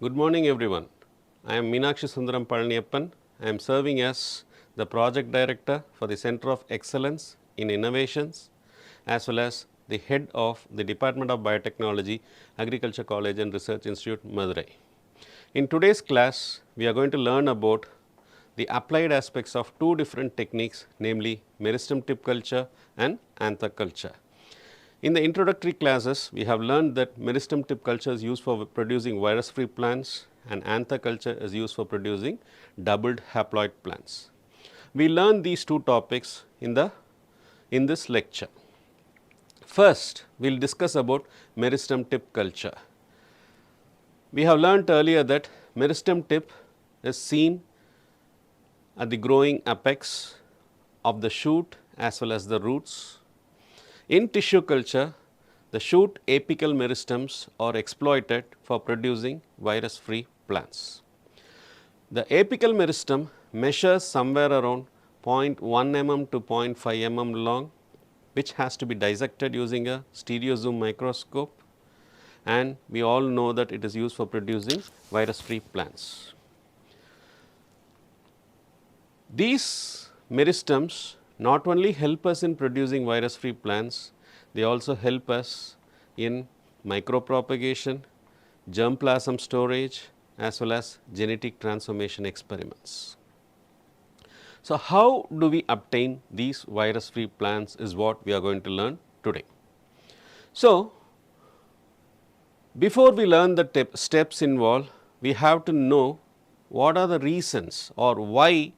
Good morning everyone. I am Meenakshi Sundaram Palaniyappan. I am serving as the Project Director for the Center of Excellence in Innovations as well as the Head of the Department of Biotechnology, Agriculture College and Research Institute, Madurai. In today's class, we are going to learn about the applied aspects of two different techniques, namely Meristem tip culture and Anther culture. In the introductory classes, we have learned that Meristem tip culture is used for producing virus-free plants and Anther culture is used for producing doubled haploid plants. We learned these two topics in this lecture. First, we will discuss about Meristem tip culture. We have learned earlier that Meristem tip is seen at the growing apex of the shoot as well as the roots. In tissue culture, the shoot apical meristems are exploited for producing virus-free plants. The apical meristem measures somewhere around 0.1 mm to 0.5 mm long, which has to be dissected using a stereo zoom microscope, and we all know that it is used for producing virus-free plants. These meristems not only help us in producing virus-free plants, they also help us in micropropagation, germplasm storage as well as genetic transformation experiments. So, how do we obtain these virus-free plants is what we are going to learn today. So, before we learn the steps involved, we have to know what are the reasons or why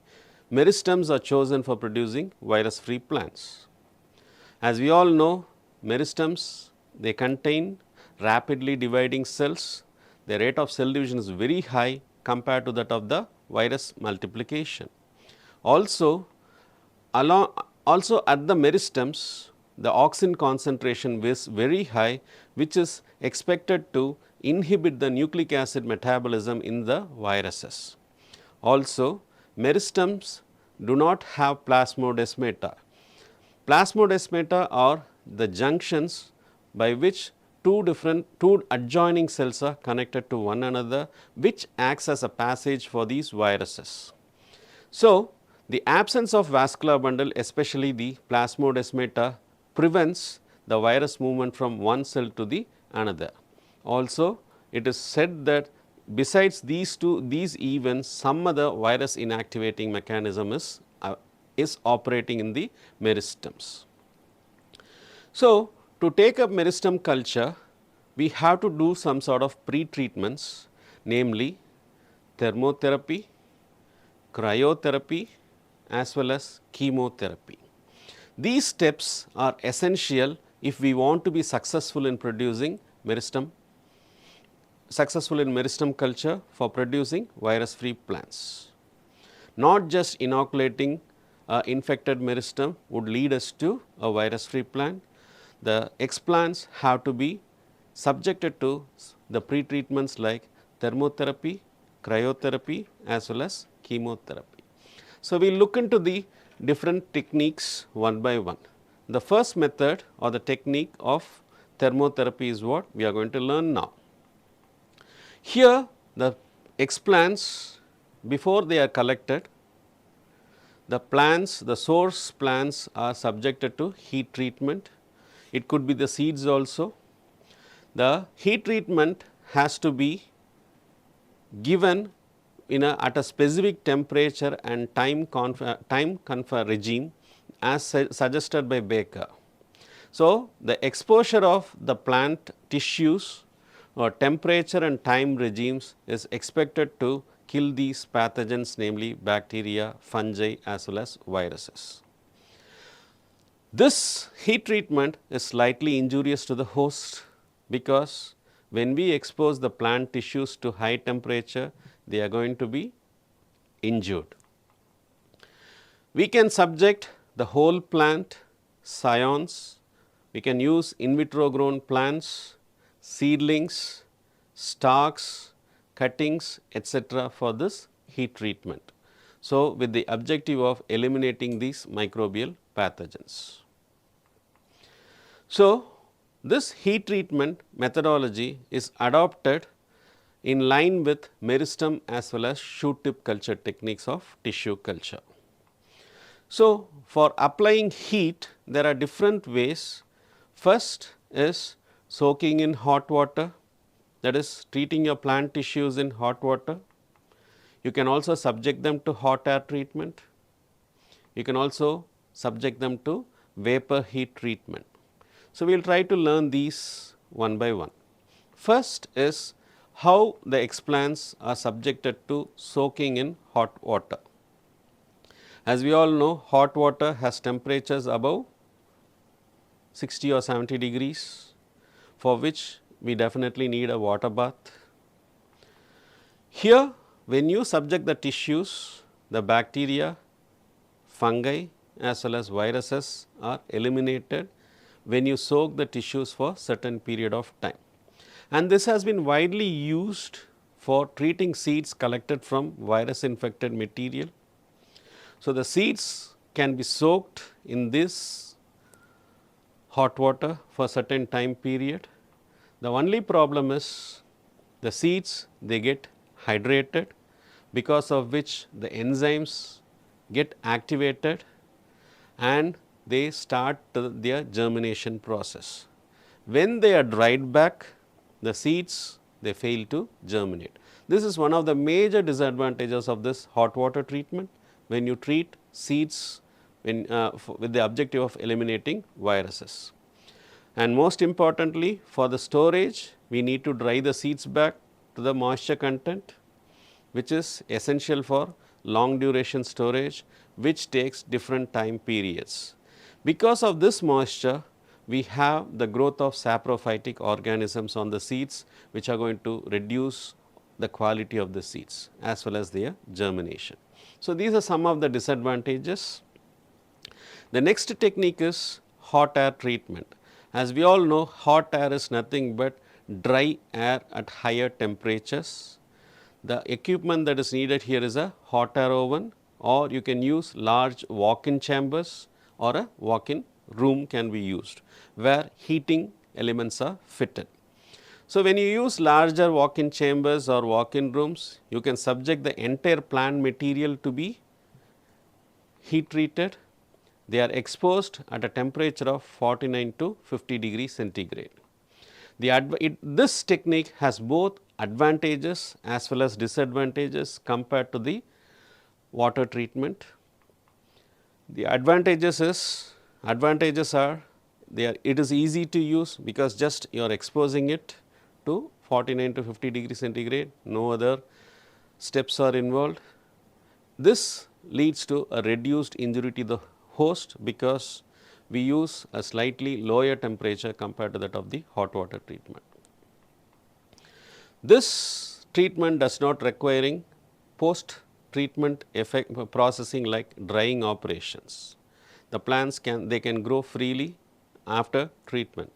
meristems are chosen for producing virus-free plants. As we all know, meristems, they contain rapidly dividing cells. The rate of cell division is very high compared to that of the virus multiplication. Also at the meristems, the auxin concentration is very high, which is expected to inhibit the nucleic acid metabolism in the viruses. Also, meristems do not have plasmodesmata. Plasmodesmata are the junctions by which two adjoining cells are connected to one another, which acts as a passage for these viruses. So, the absence of vascular bundle, especially the plasmodesmata, prevents the virus movement from one cell to the another. Also, it is said that besides these events, some other virus inactivating mechanism is operating in the meristems. So, to take up meristem culture, we have to do some sort of pre-treatments, namely thermotherapy, cryotherapy as well as chemotherapy. These steps are essential if we want to be successful in producing meristem culture for producing virus-free plants. Not just inoculating infected meristem would lead us to a virus-free plant. The explants have to be subjected to the pre-treatments like thermotherapy, cryotherapy as well as chemotherapy. So, we will look into the different techniques one by one. The first method or the technique of thermotherapy is what we are going to learn now. Here the explants, before they are collected, the source plants are subjected to heat treatment. It could be the seeds also. The heat treatment has to be given at a specific temperature and time confer regime as suggested by Baker. So, the exposure of the plant tissues or temperature and time regimes is expected to kill these pathogens, namely bacteria, fungi as well as viruses. This heat treatment is slightly injurious to the host because when we expose the plant tissues to high temperature, they are going to be injured. We can subject the whole plant, scions, we can use in vitro grown plants, seedlings, stalks, cuttings etc. for this heat treatment. So, with the objective of eliminating these microbial pathogens. So, this heat treatment methodology is adopted in line with Meristem as well as shoot tip culture techniques of tissue culture. So, for applying heat there are different ways. First is soaking in hot water, that is treating your plant tissues in hot water. You can also subject them to hot air treatment. You can also subject them to vapor heat treatment. So, we will try to learn these one by one. First is how the explants are subjected to soaking in hot water. As we all know, hot water has temperatures above 60 or 70 degrees, for which we definitely need a water bath. Here, when you subject the tissues, the bacteria, fungi as well as viruses are eliminated when you soak the tissues for certain period of time. And this has been widely used for treating seeds collected from virus infected material. So, the seeds can be soaked in this hot water for certain time period. The only problem is the seeds, they get hydrated, because of which the enzymes get activated and they start their germination process. When they are dried back, the seeds, they fail to germinate. This is one of the major disadvantages of this hot water treatment when you treat seeds with the objective of eliminating viruses. And most importantly, for the storage, we need to dry the seeds back to the moisture content, which is essential for long duration storage, which takes different time periods. Because of this moisture, we have the growth of saprophytic organisms on the seeds, which are going to reduce the quality of the seeds as well as their germination. So, these are some of the disadvantages. The next technique is hot air treatment. As we all know, hot air is nothing but dry air at higher temperatures. The equipment that is needed here is a hot air oven, or you can use large walk-in chambers, or a walk-in room can be used, where heating elements are fitted. So, when you use larger walk-in chambers or walk-in rooms, you can subject the entire plant material to be heat treated. They are exposed at a temperature of 49 to 50 degrees centigrade. This technique has both advantages as well as disadvantages compared to the water treatment. The advantages are it is easy to use, because just you are exposing it to 49 to 50 degrees centigrade, no other steps are involved. This leads to a reduced injury to the host, because we use a slightly lower temperature compared to that of the hot water treatment. This treatment does not requiring post treatment processing like drying operations. The plants can grow freely after treatment.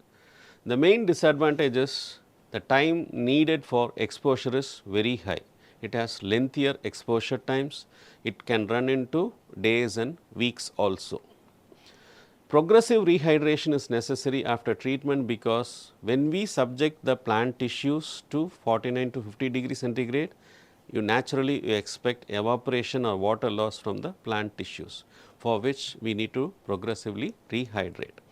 The main disadvantage is the time needed for exposure is very high. It has lengthier exposure times. It can run into days and weeks also. Progressive rehydration is necessary after treatment, because when we subject the plant tissues to 49 to 50 degrees centigrade, you expect evaporation or water loss from the plant tissues, for which we need to progressively rehydrate.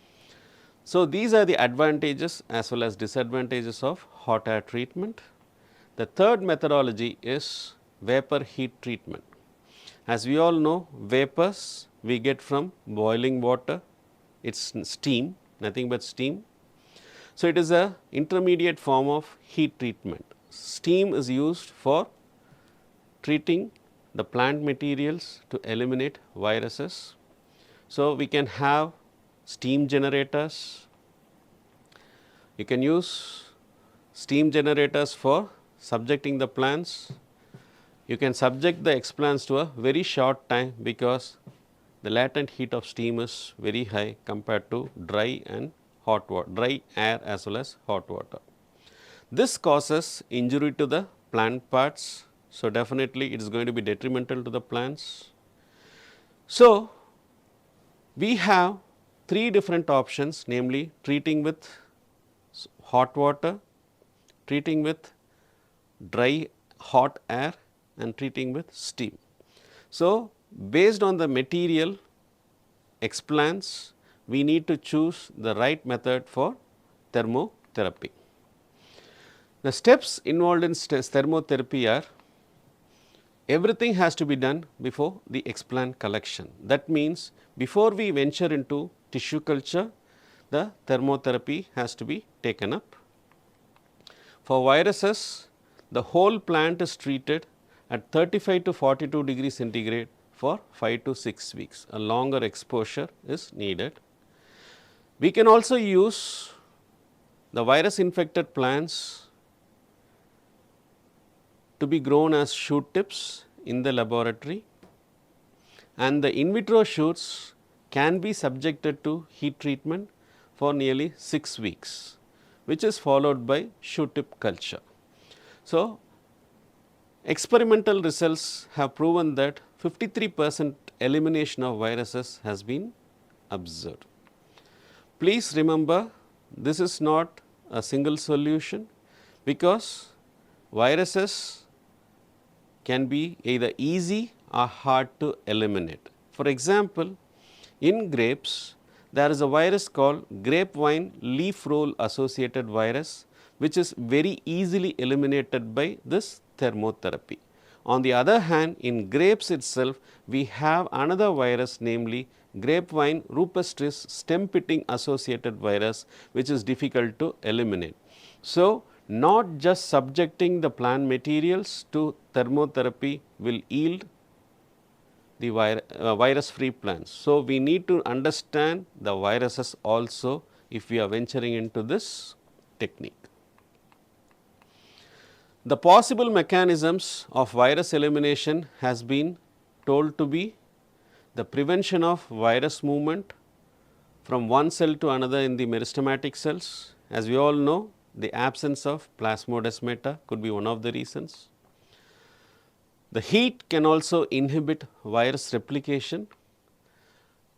So, these are the advantages as well as disadvantages of hot air treatment. The third methodology is vapor heat treatment. As we all know, vapors we get from boiling water, it is steam, nothing but steam. So, it is a intermediate form of heat treatment. Steam is used for treating the plant materials to eliminate viruses. So, we can have steam generators. You can use steam generators for subjecting the plants. You can subject the explants to a very short time, because the latent heat of steam is very high compared to dry and hot water, dry air as well as hot water. This causes injury to the plant parts. So, definitely it is going to be detrimental to the plants. So, we have three different options, namely treating with hot water, treating with dry hot air and treating with steam. So, based on the material explants, we need to choose the right method for thermotherapy. The steps involved in thermotherapy are: everything has to be done before the explant collection. That means, before we venture into tissue culture, the thermotherapy has to be taken up. For viruses, the whole plant is treated at 35 to 42 degrees centigrade for 5 to 6 weeks. A longer exposure is needed. We can also use the virus infected plants to be grown as shoot tips in the laboratory, and the in vitro shoots can be subjected to heat treatment for nearly 6 weeks, which is followed by shoot tip culture. So, experimental results have proven that 53% elimination of viruses has been observed. Please remember, this is not a single solution, because viruses can be either easy or hard to eliminate. For example, in grapes, there is a virus called grapevine leaf roll associated virus, which is very easily eliminated by this thermotherapy. On the other hand, in grapes itself, we have another virus, namely grapevine rupestris stem pitting associated virus, which is difficult to eliminate. So, not just subjecting the plant materials to thermotherapy will yield the virus free plants. So, we need to understand the viruses also if we are venturing into this technique. The possible mechanisms of virus elimination has been told to be the prevention of virus movement from one cell to another in the meristematic cells. As we all know, the absence of plasmodesmata could be one of the reasons. The heat can also inhibit virus replication.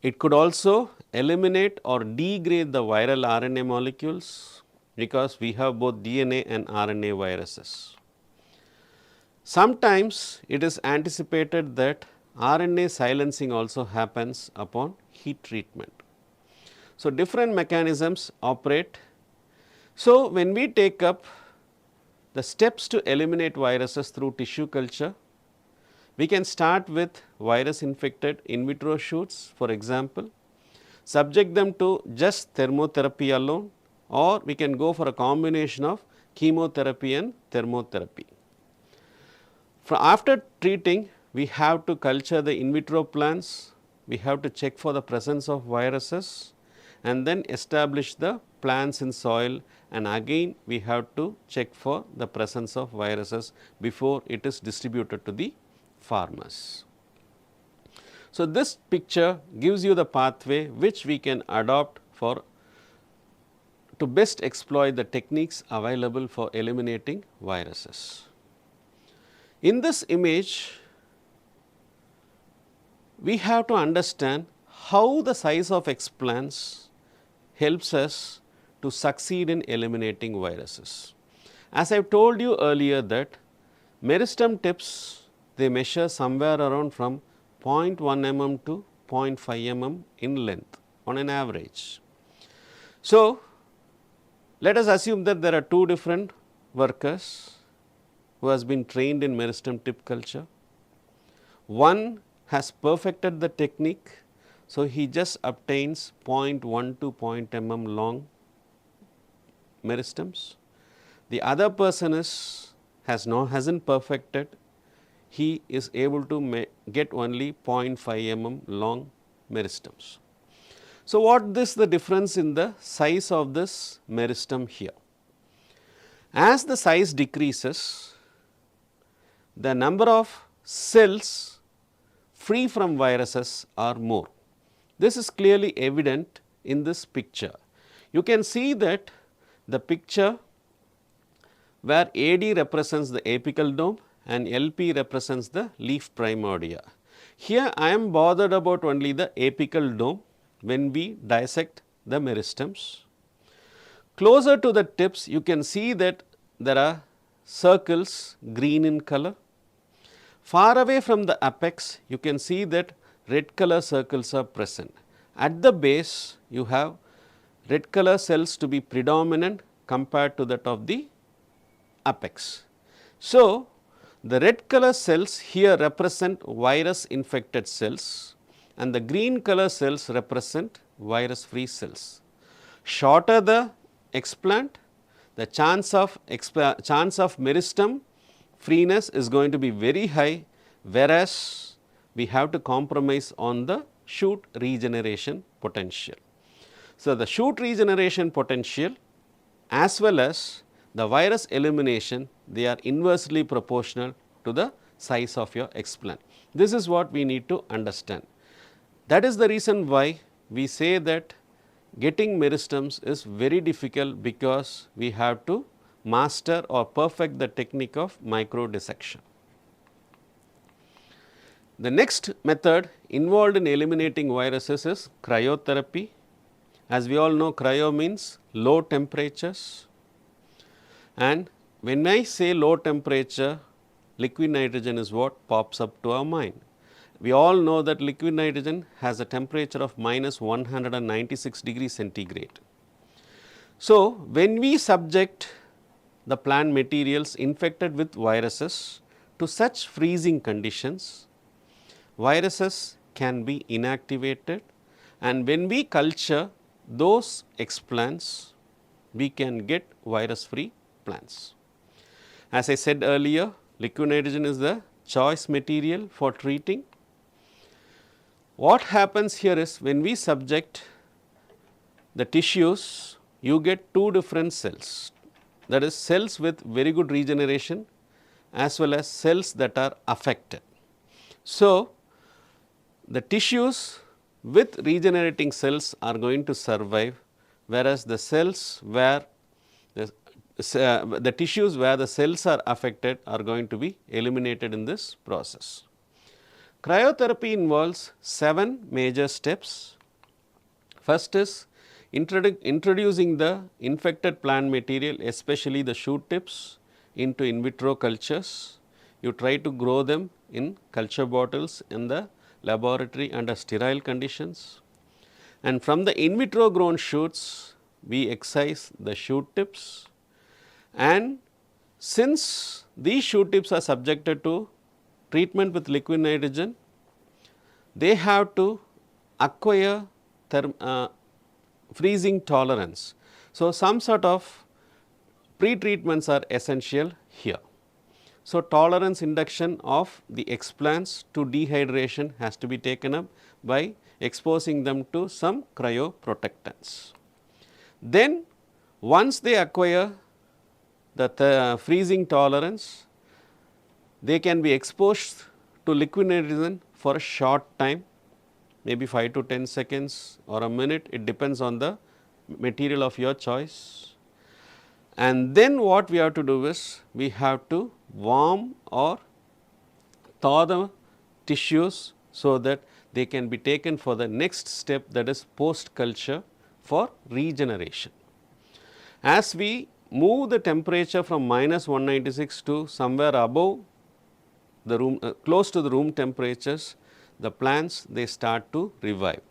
It could also eliminate or degrade the viral RNA molecules, because we have both DNA and RNA viruses. Sometimes it is anticipated that RNA silencing also happens upon heat treatment. So, different mechanisms operate. So, when we take up the steps to eliminate viruses through tissue culture, we can start with virus infected in vitro shoots, for example, subject them to just thermotherapy alone, or we can go for a combination of chemotherapy and thermotherapy. After treating, we have to culture the in vitro plants, we have to check for the presence of viruses, and then establish the plants in soil, and again we have to check for the presence of viruses before it is distributed to the farmers. So, this picture gives you the pathway which we can adopt to best exploit the techniques available for eliminating viruses. In this image, we have to understand how the size of explants helps us to succeed in eliminating viruses. As I have told you earlier that meristem tips, they measure somewhere around from 0.1 mm to 0.5 mm in length on an average. So, let us assume that there are two different workers who has been trained in meristem tip culture. One has perfected the technique, so he just obtains 0.1 to 0.1 mm long meristems. The other person hasn't perfected, he is able to get only 0.5 mm long meristems. So, what is the difference in the size of this meristem here? As the size decreases, the number of cells free from viruses are more. This is clearly evident in this picture. You can see that the picture where AD represents the apical dome and LP represents the leaf primordia. Here I am bothered about only the apical dome when we dissect the meristems. Closer to the tips, you can see that there are circles green in color. Far away from the apex, you can see that red color circles are present. At the base, you have red color cells to be predominant compared to that of the apex. So, the red color cells here represent virus infected cells and the green color cells represent virus free cells. Shorter the explant, the chance of meristem freeness is going to be very high, whereas we have to compromise on the shoot regeneration potential. So, the shoot regeneration potential as well as the virus elimination, they are inversely proportional to the size of your explant. This is what we need to understand. That is the reason why we say that getting meristems is very difficult, because we have to master or perfect the technique of micro dissection. The next method involved in eliminating viruses is cryotherapy. As we all know, cryo means low temperatures, and when I say low temperature, liquid nitrogen is what pops up to our mind. We all know that liquid nitrogen has a temperature of minus 196 degrees centigrade. So, when we subject the plant materials infected with viruses to such freezing conditions, viruses can be inactivated, and when we culture those explants, we can get virus free plants. As I said earlier, liquid nitrogen is the choice material for treating. What happens here is, when we subject the tissues, you get two different cells, that is cells with very good regeneration as well as cells that are affected. So, the tissues with regenerating cells are going to survive, whereas the cells where the tissues where the cells are affected are going to be eliminated in this process. Cryotherapy involves 7 major steps. First is introducing the infected plant material, especially the shoot tips, into in vitro cultures. You try to grow them in culture bottles in the laboratory under sterile conditions, and from the in vitro grown shoots we excise the shoot tips, and since these shoot tips are subjected to treatment with liquid nitrogen, they have to acquire freezing tolerance. So, some sort of pre-treatments are essential here. So, tolerance induction of the explants to dehydration has to be taken up by exposing them to some cryoprotectants. Then once they acquire the freezing tolerance, they can be exposed to liquid nitrogen for a short time, maybe 5 to 10 seconds or a minute, it depends on the material of your choice. And then what we have to do is, we have to warm or thaw the tissues so that they can be taken for the next step, that is post culture for regeneration. As we move the temperature from minus 196 to somewhere above the room, close to the room temperatures, the plants they start to revive.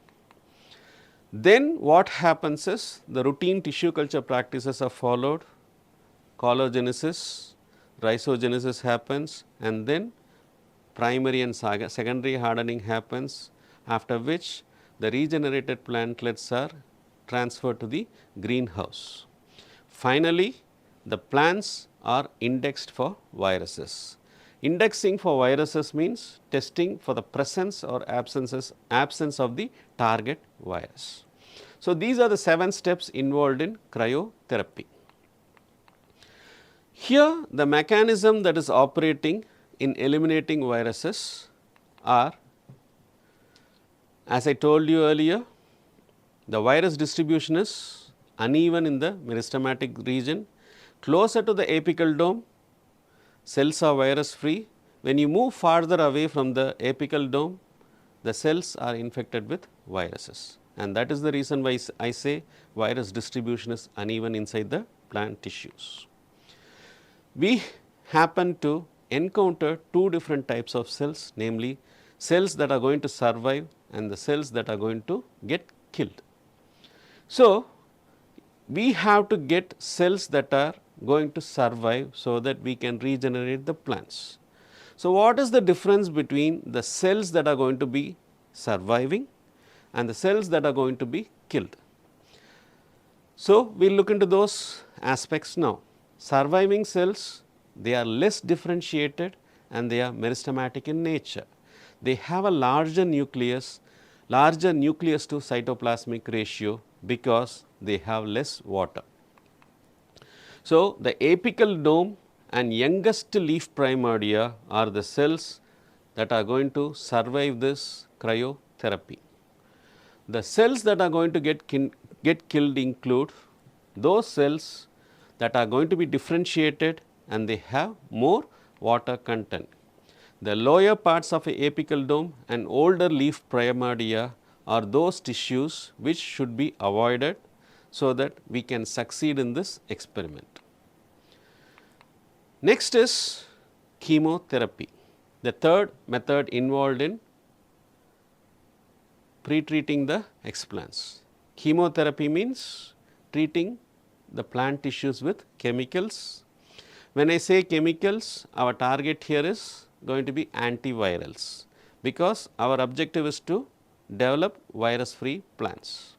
Then what happens is, the routine tissue culture practices are followed, collagenesis, rhizogenesis happens, and then primary and secondary hardening happens, after which the regenerated plantlets are transferred to the greenhouse. Finally, the plants are indexed for viruses. Indexing for viruses means testing for the presence or absence of the target virus. So, these are the 7 steps involved in cryotherapy. Here the mechanism that is operating in eliminating viruses are, as I told you earlier, the virus distribution is uneven in the meristematic region. Closer to the apical dome, cells are virus free. When you move farther away from the apical dome, the cells are infected with viruses, and that is the reason why I say virus distribution is uneven inside the plant tissues. We happen to encounter two different types of cells, namely cells that are going to survive and the cells that are going to get killed. So, we have to get cells that are going to survive so that we can regenerate the plants. So, what is the difference between the cells that are going to be surviving and the cells that are going to be killed? So, we will look into those aspects now. Surviving cells, they are less differentiated and they are meristematic in nature. They have a larger nucleus to cytoplasmic ratio because they have less water. So, the apical dome and youngest leaf primordia are the cells that are going to survive this cryotherapy. The cells that are going to get killed include those cells that are going to be differentiated and they have more water content. The lower parts of a apical dome and older leaf primordia are those tissues which should be avoided so that we can succeed in this experiment. Next is chemotherapy, the third method involved in pre-treating the explants. Chemotherapy means treating the plant tissues with chemicals. When I say chemicals, our target here is going to be antivirals, because our objective is to develop virus free plants.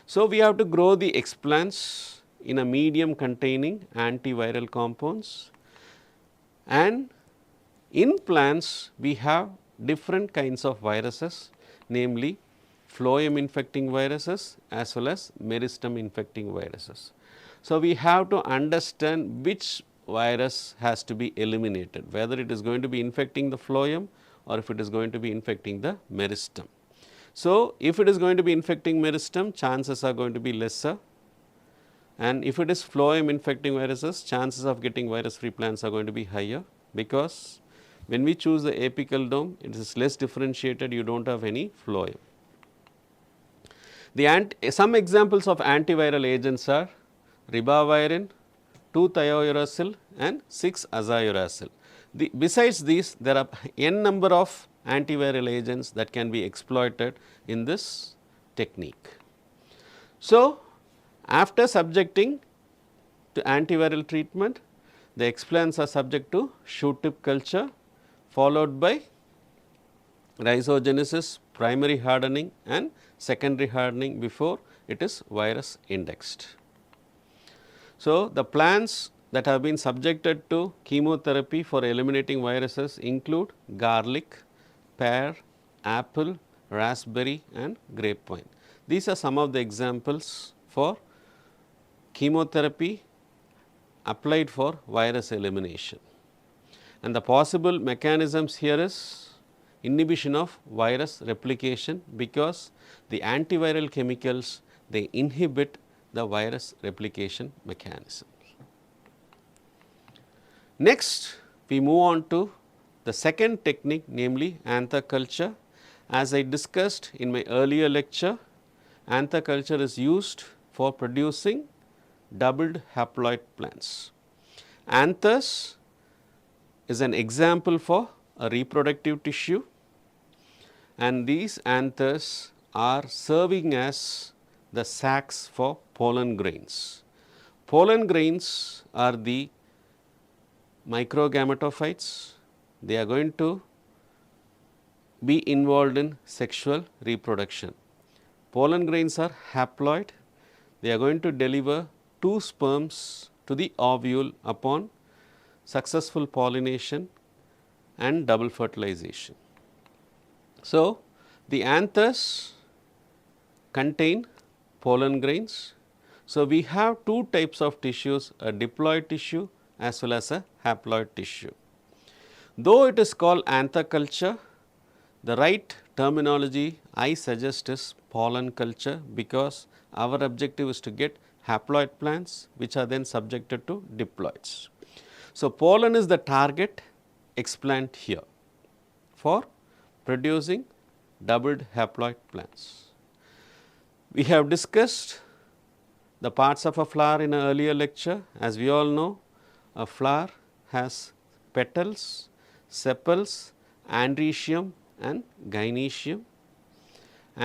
So, we have to grow the explants in a medium containing antiviral compounds, and in plants we have different kinds of viruses, namely phloem infecting viruses as well as meristem infecting viruses. So, we have to understand which virus has to be eliminated, whether it is going to be infecting the phloem or if it is going to be infecting the meristem. So, if it is going to be infecting meristem, chances are going to be lesser, and if it is phloem infecting viruses, chances of getting virus free plants are going to be higher, because when we choose the apical dome, it is less differentiated, you do not have any phloem. Some examples of antiviral agents are ribavirin, 2-thiouracil and 6-azauracil. Besides these, there are n number of antiviral agents that can be exploited in this technique. So, after subjecting to antiviral treatment, the explants are subject to shoot tip culture, followed by rhizogenesis, primary hardening and secondary hardening before it is virus indexed. So, the plants that have been subjected to chemotherapy for eliminating viruses include garlic, pear, apple, raspberry and grapevine. These are some of the examples for chemotherapy applied for virus elimination. And the possible mechanisms here is inhibition of virus replication, because the antiviral chemicals, they inhibit the virus replication mechanism. Next, we move on to the second technique, namely anther culture. As I discussed in my earlier lecture, anther culture is used for producing doubled haploid plants. Anthers is an example for a reproductive tissue, and these anthers are serving as the sacs for pollen grains. Pollen grains are the microgametophytes. They are going to be involved in sexual reproduction. Pollen grains are haploid. They are going to deliver 2 sperms to the ovule upon successful pollination and double fertilization. So, the anthers contain pollen grains. So, we have 2 types of tissues, a diploid tissue as well as a haploid tissue. Though it is called anther culture, the right terminology I suggest is pollen culture, because our objective is to get haploid plants which are then subjected to diploids. So, pollen is the target explant here for producing doubled haploid plants. We have discussed the parts of a flower in an earlier lecture. As we all know, a flower has petals, sepals, androecium and gynoecium.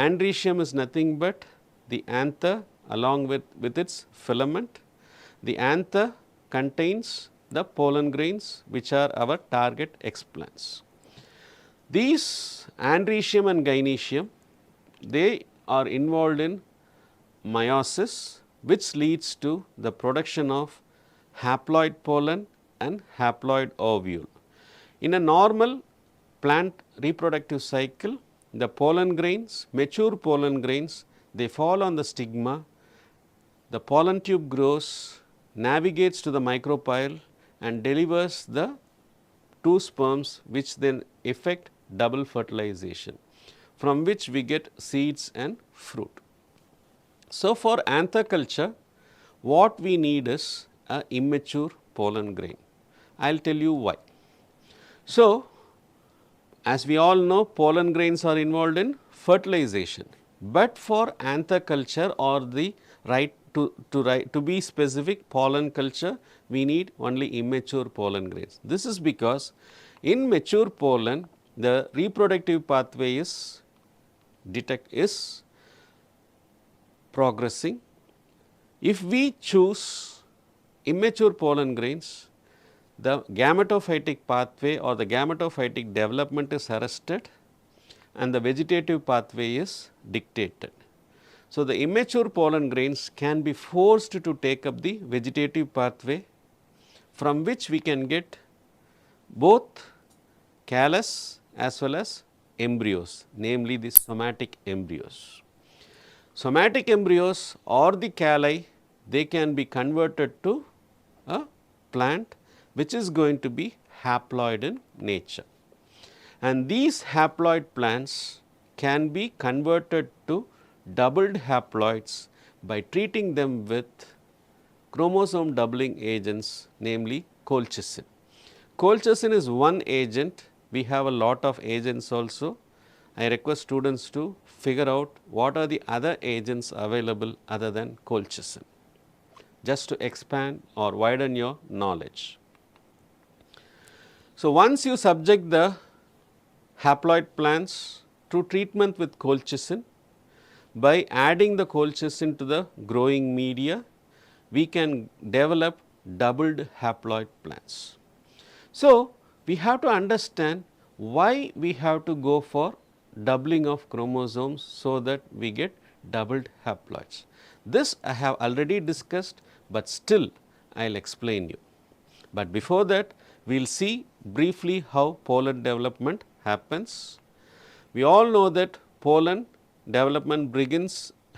Androecium is nothing but the anther along with its filament. The anther contains the pollen grains which are our target explants. These androecium and gynoecium, they are involved in meiosis, which leads to the production of haploid pollen and haploid ovule. In a normal plant reproductive cycle, the pollen grains, mature pollen grains, they fall on the stigma, the pollen tube grows, navigates to the micropyle and delivers the two sperms, which then effect double fertilization, from which we get seeds and fruit. So, for anther culture, what we need is a immature pollen grain. I will tell you why. So, as we all know, pollen grains are involved in fertilization, but for anther culture or the to be specific pollen culture, we need only immature pollen grains. This is because in mature pollen, the reproductive pathway is progressing. If we choose immature pollen grains, the gametophytic pathway or the gametophytic development is arrested and the vegetative pathway is dictated. So, the immature pollen grains can be forced to take up the vegetative pathway, from which we can get both callus as well as embryos, namely the somatic embryos. Somatic embryos or the calli, they can be converted to a plant which is going to be haploid in nature. And these haploid plants can be converted to doubled haploids by treating them with chromosome doubling agents, namely colchicine. Colchicine is one agent, we have a lot of agents also. I request students to figure out what are the other agents available other than colchicine, just to expand or widen your knowledge. So, once you subject the haploid plants to treatment with colchicine, by adding the colchicine to the growing media, we can develop doubled haploid plants. So, we have to understand why we have to go for doubling of chromosomes so that we get doubled haploids. This I have already discussed, but still I will explain you. But before that, we will see briefly how pollen development happens. We all know that pollen development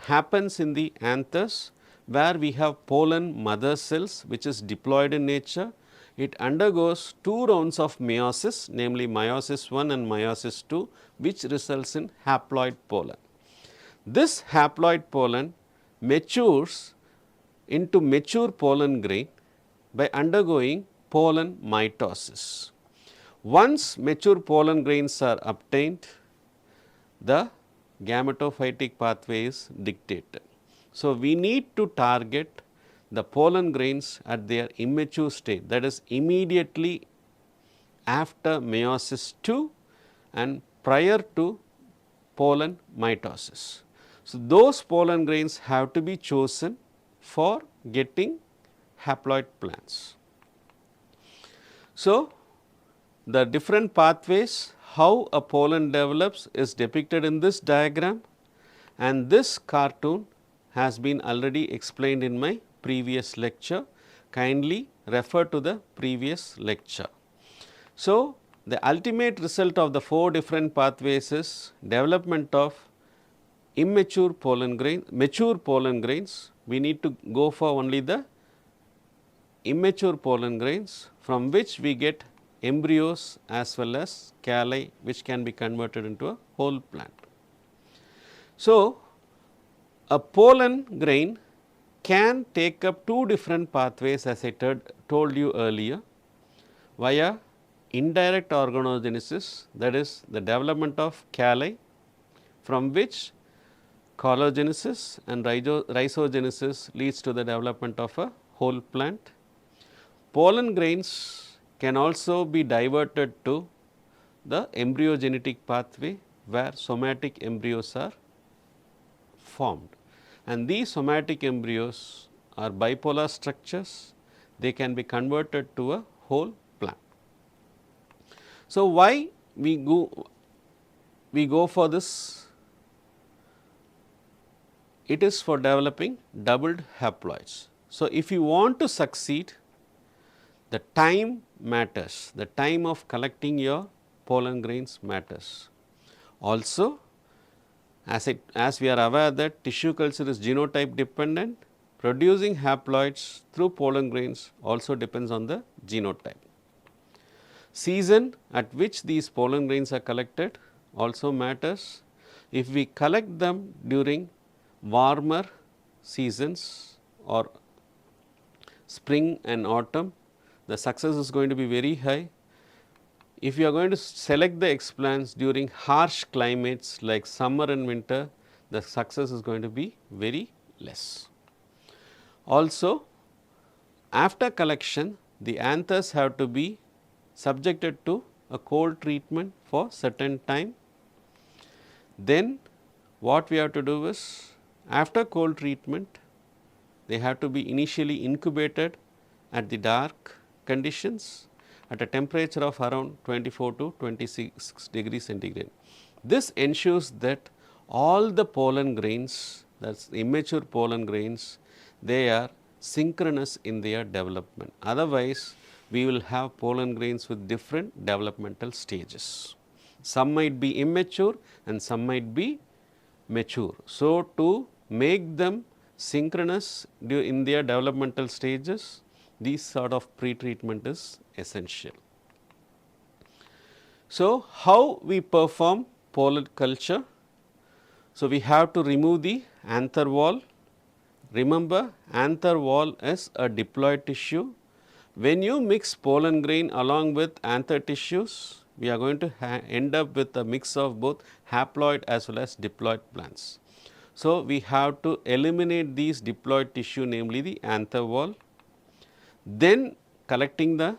happens in the anthers, where we have pollen mother cells which is diploid in nature. It undergoes two rounds of meiosis, namely meiosis 1 and meiosis 2, which results in haploid pollen. This haploid pollen matures into mature pollen grain by undergoing pollen mitosis. Once mature pollen grains are obtained, the gametophytic pathway is dictated. So, we need to target the pollen grains at their immature state, that is immediately after meiosis 2 and prior to pollen mitosis. So, those pollen grains have to be chosen for getting haploid plants. So, the different pathways how a pollen develops is depicted in this diagram, and this cartoon has been already explained in my previous lecture. Kindly refer to the previous lecture. So, the ultimate result of the 4 different pathways is development of immature pollen grain, mature pollen grains. We need to go for only the immature pollen grains, from which we get embryos as well as calli, which can be converted into a whole plant. So, a pollen grain can take up 2 different pathways, as I told you earlier, via indirect organogenesis, that is the development of calli, from which collagenesis and rhizogenesis leads to the development of a whole plant. Pollen grains can also be diverted to the embryogenetic pathway where somatic embryos are formed, and these somatic embryos are bipolar structures. They can be converted to a whole plant. So, why we go for this? It is for developing doubled haploids. So, if you want to succeed, the time matters, the time of collecting your pollen grains matters. Also, as we are aware that tissue culture is genotype dependent, producing haploids through pollen grains also depends on the genotype. Season at which these pollen grains are collected also matters. If we collect them during warmer seasons or spring and autumn, the success is going to be very high. If you are going to select the explants during harsh climates like summer and winter, the success is going to be very less. Also, after collection, the anthers have to be subjected to a cold treatment for certain time. Then what we have to do is, after cold treatment, they have to be initially incubated at the dark conditions at a temperature of around 24 to 26 degrees centigrade. This ensures that all the pollen grains, that is immature pollen grains, they are synchronous in their development. Otherwise, we will have pollen grains with different developmental stages. Some might be immature and some might be mature. So, to make them synchronous in their developmental stages, this sort of pre-treatment is essential. So, how we perform pollen culture? So, we have to remove the anther wall. Remember, anther wall is a diploid tissue. When you mix pollen grain along with anther tissues, we are going to end up with a mix of both haploid as well as diploid plants. So, we have to eliminate these diploid tissue, namely the anther wall. Then collecting the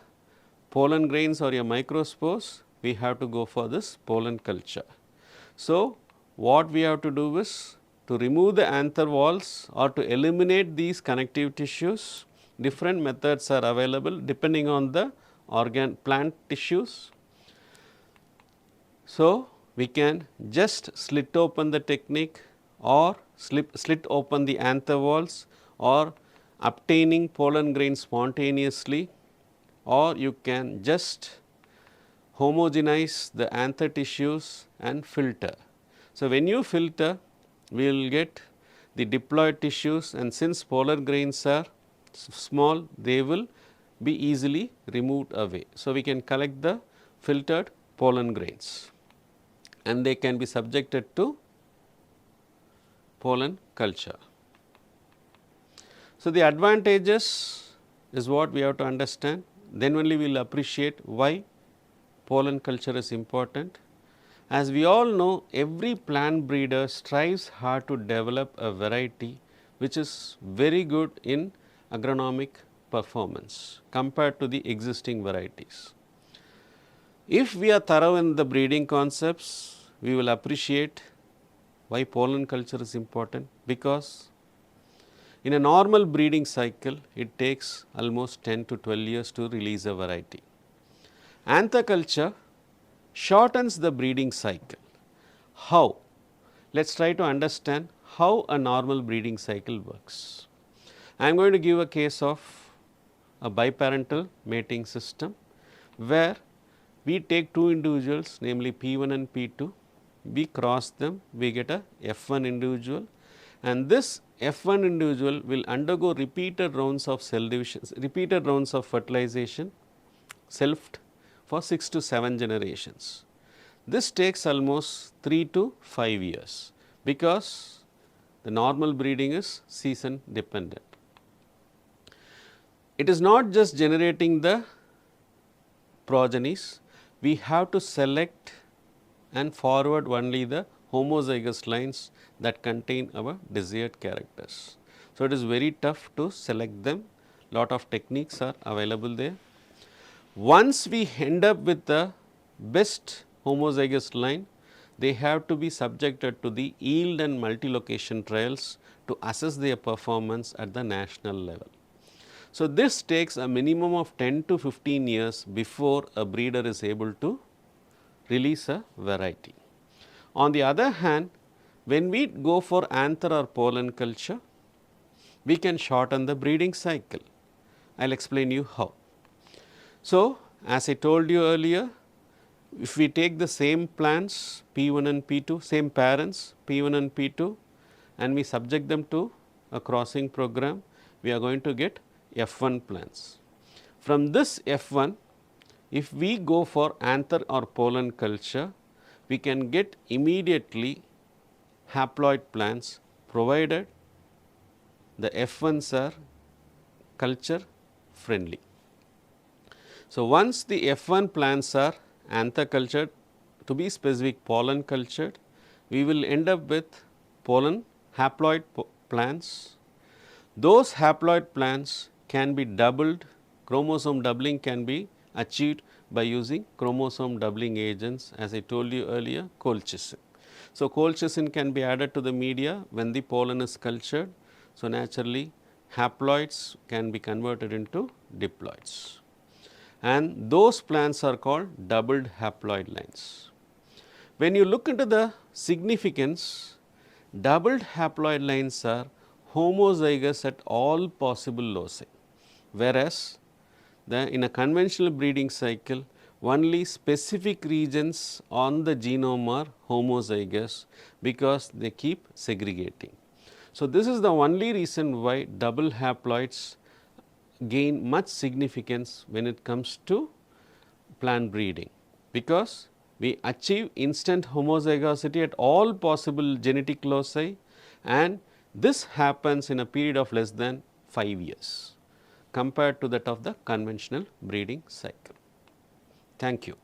pollen grains or your microspores, we have to go for this pollen culture. So, what we have to do is to remove the anther walls or to eliminate these connective tissues. Different methods are available depending on the plant tissues. So, we can just slit open the technique or slit open the anther walls, or obtaining pollen grains spontaneously, or you can just homogenize the anther tissues and filter. So, when you filter, we will get the diploid tissues, and since pollen grains are small, they will be easily removed away. So, we can collect the filtered pollen grains and they can be subjected to pollen culture. So, the advantages is what we have to understand, then only we will appreciate why pollen culture is important. As we all know, every plant breeder strives hard to develop a variety which is very good in agronomic performance compared to the existing varieties. If we are thorough in the breeding concepts, we will appreciate why pollen culture is important, because in a normal breeding cycle, it takes almost 10 to 12 years to release a variety. Anther culture shortens the breeding cycle. How? Let us try to understand how a normal breeding cycle works. I am going to give a case of a biparental mating system, where we take two individuals, namely P1 and P2, we cross them, we get a F1 individual, and this F1 individual will undergo repeated rounds of cell division, repeated rounds of fertilization, selfed, for 6 to 7 generations. This takes almost 3 to 5 years, because the normal breeding is season dependent. It is not just generating the progenies, we have to select and forward only the homozygous lines that contain our desired characters. So, it is very tough to select them, lot of techniques are available there. Once we end up with the best homozygous line, they have to be subjected to the yield and multi-location trials to assess their performance at the national level. So, this takes a minimum of 10 to 15 years before a breeder is able to release a variety. On the other hand, when we go for anther or pollen culture, we can shorten the breeding cycle. I will explain you how. So, as I told you earlier, if we take the same plants P1 and P2, same parents P1 and P2, and we subject them to a crossing program, we are going to get F1 plants. From this F1, if we go for anther or pollen culture, we can get immediately haploid plants provided the F1s are culture friendly. So, once the F1 plants are anther cultured, to be specific pollen cultured, we will end up with pollen haploid plants. Those haploid plants can be doubled, chromosome doubling can be achieved by using chromosome doubling agents, as I told you earlier, colchicine. So, colchicine can be added to the media when the pollen is cultured. So, naturally haploids can be converted into diploids, and those plants are called doubled haploid lines. When you look into the significance, doubled haploid lines are homozygous at all possible loci, whereas in a conventional breeding cycle, only specific regions on the genome are homozygous because they keep segregating. So, this is the only reason why double haploids gain much significance when it comes to plant breeding, because we achieve instant homozygosity at all possible genetic loci, and this happens in a period of less than 5 years compared to that of the conventional breeding cycle. Thank you.